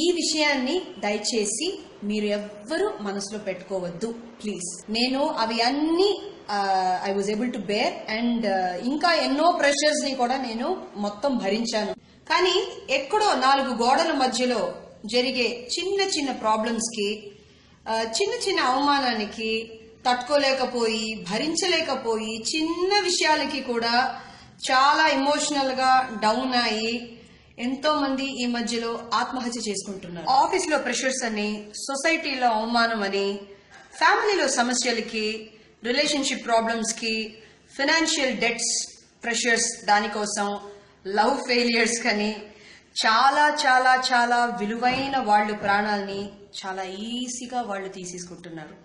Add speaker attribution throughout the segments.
Speaker 1: ఈ విషయాన్ని దయచేసి మీరు ఎవ్వరూ మనసులో పెట్టుకోవద్దు ప్లీజ్. నేను అవి అన్ని I was able to bear and ఇంకా ఎన్నో ప్రెషర్స్ ని కూడా నేను మొత్తం భరించాను. కానీ ఎక్కడో 4 గోడల మధ్యలో జరిగే చిన్న చిన్న ప్రాబ్లమ్స్ కి, చిన్న చిన్న అవమానానికి తట్టుకోలేకపోయి, భరించలేకపోయి, చిన్న విషయాలకి కూడా చాలా ఎమోషనల్ గా డౌన్ అయ్యి ఎంతో మంది ఈ మధ్యలో ఆత్మహత్య చేసుకుంటున్నారు. ఆఫీస్లో ప్రెషర్స్ అని, సొసైటీలో అవమానం అని, ఫ్యామిలీలో సమస్యలకి, రిలేషన్షిప్ ప్రాబ్లమ్స్ కి, ఫైనాన్షియల్ డెట్స్ ప్రెషర్స్ దానికోసం, లవ్ ఫెయిలియర్స్ కని చాలా చాలా చాలా విలువైన వాళ్ళు ప్రాణాలని చాలా ఈజీగా వాళ్ళు తీసేసుకుంటున్నారు.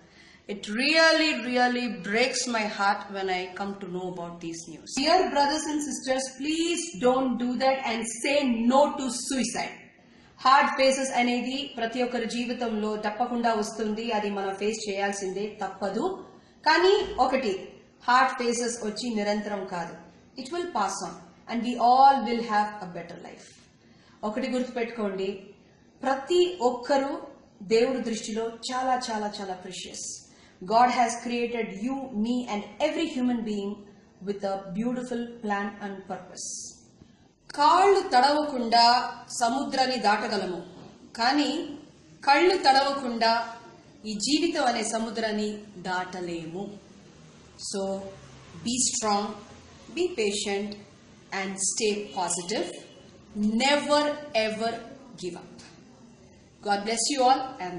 Speaker 1: It really breaks my heart when I come to know about these news. Dear brothers and sisters, please don't do that and say no to suicide. Hard faces అనేది ప్రతి ఒక్కరి జీవితంలో తప్పకుండా వస్తుంది. అది మనం ఫేస్ చేయాల్సిందే, తప్పదు. కానీ ఒకటి, హార్డ్ ఫేసెస్ వచ్చి నిరంతరం కాదు. It will pass on and we all will have a better life. ఒకటి గుర్తుపెట్టుకోండి, ప్రతి ఒక్కరూ దేవుడి దృష్టిలో చాలా చాలా చాలా precious. God has created you, me and every human being with a beautiful plan and purpose. కాళ్ళు తడవకుండా సముద్రాన్ని దాటగలము, కానీ కళ్ళు తడవకుండా ఈ జీవితం అనే సముద్రాన్ని దాటలేము. So be strong, be patient and stay positive. Never ever give up. God bless you all and